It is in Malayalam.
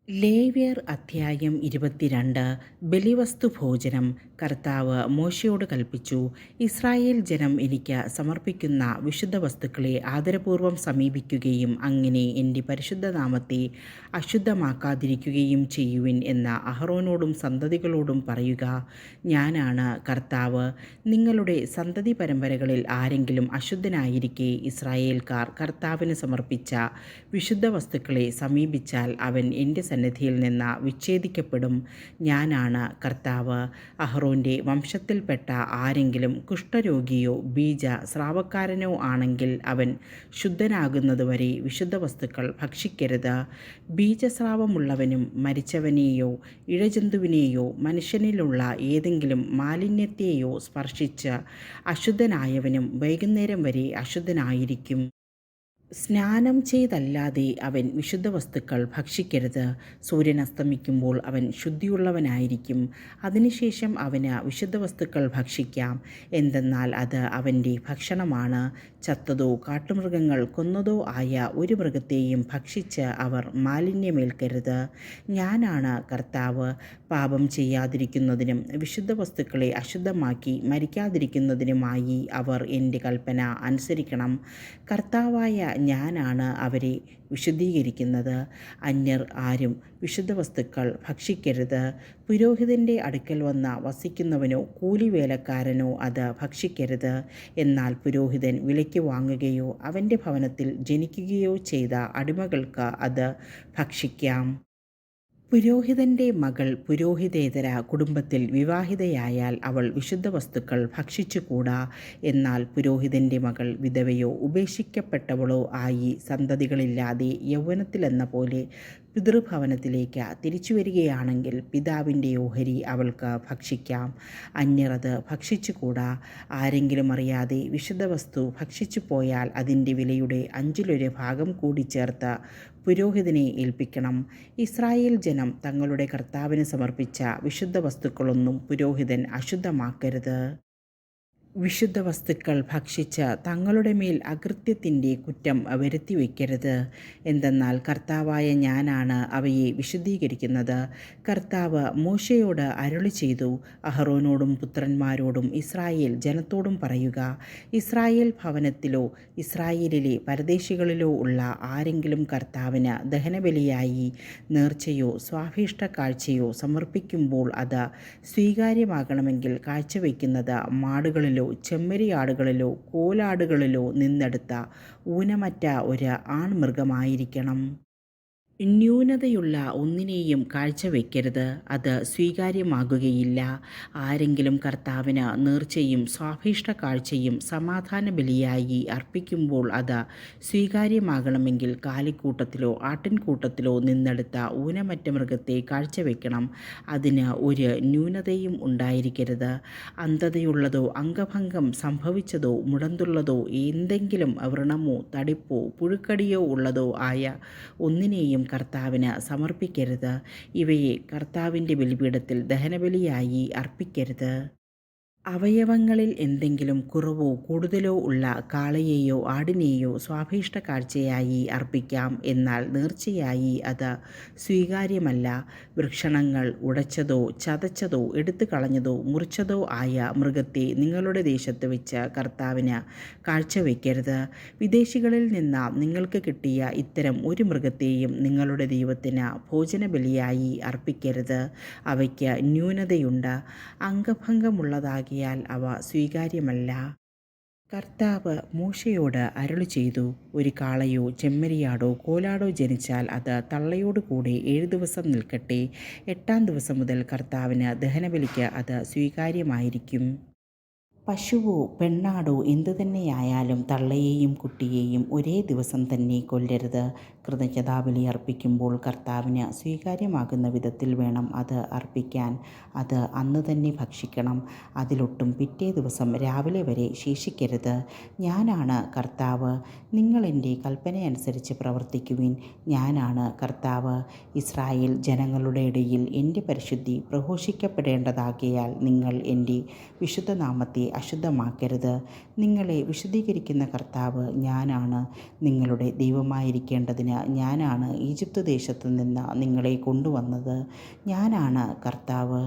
ലേവ്യർ അധ്യായം 22. ബലിവസ്തു ഭോജനം. കർത്താവ് മോശയോട് കൽപ്പിച്ചു, ഇസ്രായേൽ ജനം എനിക്ക് സമർപ്പിക്കുന്ന വിശുദ്ധ വസ്തുക്കളെ ആദരപൂർവ്വം സമീപിക്കുകയും അങ്ങനെ എൻ്റെ പരിശുദ്ധ നാമത്തെ അശുദ്ധമാക്കാതിരിക്കുകയും ചെയ്യുവിൻ എന്ന് അഹ്റോനോടും സന്തതികളോടും പറയുക. ഞാനാണ് കർത്താവ്. നിങ്ങളുടെ സന്തതി പരമ്പരകളിൽ ആരെങ്കിലും അശുദ്ധനായിരിക്കെ ഇസ്രായേൽക്കാർ കർത്താവിന് സമർപ്പിച്ച വിശുദ്ധ വസ്തുക്കളെ സമീപിച്ചാൽ അവൻ എൻ്റെ സന്നിധിയിൽ നിന്ന് വിച്ഛേദിക്കപ്പെടും. ഞാനാണ് കർത്താവ്. അഹ്റോൻ്റെ വംശത്തിൽപ്പെട്ട ആരെങ്കിലും കുഷ്ഠരോഗിയോ സ്രാവക്കാരനോ ആണെങ്കിൽ അവൻ ശുദ്ധനാകുന്നതുവരെ വിശുദ്ധ വസ്തുക്കൾ ഭക്ഷിക്കരുത്. ബീജസ്രാവമുള്ളവനും മരിച്ചവനെയോ ഇഴജന്തുവിനെയോ മനുഷ്യനിലുള്ള ഏതെങ്കിലും മാലിന്യത്തെയോ സ്പർശിച്ച് അശുദ്ധനായവനും വൈകുന്നേരം വരെ അശുദ്ധനായിരിക്കും. സ്നാനം ചെയ്തല്ലാതെ അവൻ വിശുദ്ധ വസ്തുക്കൾ ഭക്ഷിക്കരുത്. സൂര്യൻ അസ്തമിക്കുമ്പോൾ അവൻ ശുദ്ധിയുള്ളവനായിരിക്കും. അതിനുശേഷം അവന് വിശുദ്ധ വസ്തുക്കൾ ഭക്ഷിക്കാം. എന്തെന്നാൽ അത് അവൻ്റെ ഭക്ഷണമാണ്. ചത്തതോ കാട്ടുമൃഗങ്ങൾ കൊന്നതോ ആയ ഒരു മൃഗത്തെയും ഭക്ഷിച്ച് അവർ മാലിന്യമേൽക്കരുത്. ഞാനാണ് കർത്താവ്. പാപം ചെയ്യാതിരിക്കുന്നതിനും വിശുദ്ധ വസ്തുക്കളെ അശുദ്ധമാക്കി മരിക്കാതിരിക്കുന്നതിനുമായി അവർ എൻ്റെ കൽപ്പന അനുസരിക്കണം. കർത്താവായ ഞാനാണ് അവരെ വിശുദ്ധീകരിക്കുന്നത്. അന്യർ ആരും വിശുദ്ധ വസ്തുക്കൾ ഭക്ഷിക്കരുത്. പുരോഹിതൻ്റെ അടുക്കൽ വന്ന് വസിക്കുന്നവനോ കൂലിവേലക്കാരനോ അത് ഭക്ഷിക്കരുത്. എന്നാൽ പുരോഹിതൻ വിലയ്ക്ക് വാങ്ങുകയോ അവൻ്റെ ഭവനത്തിൽ ജനിക്കുകയോ ചെയ്ത അടിമകൾക്ക് അത് ഭക്ഷിക്കാം. പുരോഹിതൻ്റെ മകൾ പുരോഹിതേതര കുടുംബത്തിൽ വിവാഹിതയായാൽ അവൾ വിശുദ്ധ വസ്തുക്കൾ ഭക്ഷിച്ചുകൂടാ. എന്നാൽ പുരോഹിതൻ്റെ മകൾ വിധവയോ ഉപേക്ഷിക്കപ്പെട്ടവളോ ആയി സന്തതികളില്ലാതെ യൗവനത്തിലെന്ന പോലെ പിതൃഭവനത്തിലേക്ക് തിരിച്ചു വരികയാണെങ്കിൽ പിതാവിൻ്റെ ഓഹരി അവൾക്ക് ഭക്ഷിക്കാം. അന്യർ അത് ഭക്ഷിച്ചുകൂടാ. ആരെങ്കിലും അറിയാതെ വിശുദ്ധ വസ്തു ഭക്ഷിച്ചു പോയാൽ അതിൻ്റെ വിലയുടെ 1/5 ഭാഗം കൂടി ചേർത്ത് പുരോഹിതനെ ഏൽപ്പിക്കണം. ഇസ്രായേൽ ജനം തങ്ങളുടെ കർത്താവിന് സമർപ്പിച്ച വിശുദ്ധ വസ്തുക്കളൊന്നും പുരോഹിതൻ അശുദ്ധമാക്കരുത്. വിശുദ്ധ വസ്തുക്കൾ ഭക്ഷിച്ച് തങ്ങളുടെ മേൽ അകൃത്യത്തിൻ്റെ കുറ്റം വരുത്തി വയ്ക്കരുത്. എന്തെന്നാൽ കർത്താവായ ഞാനാണ് അവയെ വിശുദ്ധീകരിക്കുന്നത്. കർത്താവ് മോശയോട് അരുളി ചെയ്തു, അഹ്റോനോടും പുത്രന്മാരോടും ഇസ്രായേൽ ജനത്തോടും പറയുക, ഇസ്രായേൽ ഭവനത്തിലോ ഇസ്രായേലിലെ പരദേശികളിലോ ഉള്ള ആരെങ്കിലും കർത്താവിന് ദഹനബലിയായി നേർച്ചയോ സ്വാഭീഷ്ട കാഴ്ചയോ സമർപ്പിക്കുമ്പോൾ അത് സ്വീകാര്യമാകണമെങ്കിൽ കാഴ്ചവെക്കുന്നത് മാടുകളിലോ ചെമ്മരിയാടുകളിലോ കോലാടുകളിലോ നിന്നെടുത്ത ഊനമറ്റ ഒരു ആൺമൃഗമായിരിക്കണം. ന്യൂനതയുള്ള ഒന്നിനെയും കാഴ്ചവെക്കരുത്. അത് സ്വീകാര്യമാകുകയില്ല. ആരെങ്കിലും കർത്താവിന് നേർച്ചയും സ്വാഭീഷ്ട കാഴ്ചയും സമാധാന ബലിയായി അർപ്പിക്കുമ്പോൾ അത് സ്വീകാര്യമാകണമെങ്കിൽ കാലിക്കൂട്ടത്തിലോ ആട്ടിൻകൂട്ടത്തിലോ നിന്നെടുത്ത ഊനമറ്റ മൃഗത്തെ കാഴ്ചവെക്കണം. അതിന് ഒരു ന്യൂനതയും ഉണ്ടായിരിക്കരുത്. അന്ധതയുള്ളതോ അംഗഭംഗം സംഭവിച്ചതോ മുടന്തുള്ളതോ എന്തെങ്കിലും വ്രണമോ തടിപ്പോ പുഴുക്കടിയോ ഉള്ളതോ ആയ ഒന്നിനെയും കർത്താവിന് സമർപ്പിക്കരുത്. ഇവയെ കർത്താവിൻ്റെ ബലിപീഠത്തിൽ ദഹനബലിയായി അർപ്പിക്കരുത്. അവയവങ്ങളിൽ എന്തെങ്കിലും കുറവോ കൂടുതലോ ഉള്ള കാളയെയോ ആടിനെയോ സ്വാഭീഷ്ട കാഴ്ചയായി അർപ്പിക്കാം. എന്നാൽ നേർച്ചയായി അത് സ്വീകാര്യമല്ല. വൃഷണങ്ങൾ ഉടച്ചതോ ചതച്ചതോ എടുത്തു കളഞ്ഞതോ മുറിച്ചതോ ആയ മൃഗത്തെ നിങ്ങളുടെ ദേശത്ത് വെച്ച് കർത്താവിന് കാഴ്ചവെക്കരുത്. വിദേശികളിൽ നിന്ന് നിങ്ങൾക്ക് കിട്ടിയ ഇത്തരം ഒരു മൃഗത്തെയും നിങ്ങളുടെ ദൈവത്തിന് ഭോജനബലിയായി അർപ്പിക്കരുത്. അവയ്ക്ക് ന്യൂനതയുണ്ട്. അംഗഭംഗമുള്ളതാകിയാൽ അവ സ്വീകാര്യമല്ല. കർത്താവ് മോശയോട് അരുളി ചെയ്തു, ഒരു കാളയോ ചെമ്മരിയാടോ കോലാടോ ജനിച്ചാൽ അത് തള്ളയോട് കൂടെ 7 ദിവസം നിൽക്കട്ടെ. 8-ാം ദിവസം മുതൽ കർത്താവിന് ദഹനബലിക്ക് അത് സ്വീകാര്യമായിരിക്കും. പശുവോ പെണ്ണാടോ എന്തുതന്നെയായാലും തള്ളയെയും കുട്ടിയെയും ഒരേ ദിവസം തന്നെ കൊല്ലരുത്. കൃതജ്ഞതാബലി അർപ്പിക്കുമ്പോൾ കർത്താവിന് സ്വീകാര്യമാകുന്ന വിധത്തിൽ വേണം അത് അർപ്പിക്കാൻ. അത് അന്ന് തന്നെ ഭക്ഷിക്കണം. അതിലൊട്ടും പിറ്റേ ദിവസം രാവിലെ വരെ ശേഷിക്കരുത്. ഞാനാണ് കർത്താവ്. നിങ്ങൾ എൻ്റെ കൽപ്പനയനുസരിച്ച് പ്രവർത്തിക്കുവിൻ. ഞാനാണ് കർത്താവ്. ഇസ്രായേൽ ജനങ്ങളുടെ ഇടയിൽ എൻ്റെ പരിശുദ്ധി പ്രഘോഷിക്കപ്പെടേണ്ടതാകയാൽ നിങ്ങൾ എൻ്റെ വിശുദ്ധനാമത്തെ അശുദ്ധമാക്കരുത്. നിങ്ങളെ വിശുദ്ധീകരിക്കുന്ന കർത്താവ് ഞാനാണ്. നിങ്ങളുടെ ദൈവമായിരിക്കേണ്ടതിന് ഞാനാണ് ഈജിപ്ത് ദേശത്തു നിന്ന് നിങ്ങളെ കൊണ്ടുവന്നത്. ഞാനാണ് കർത്താവ്.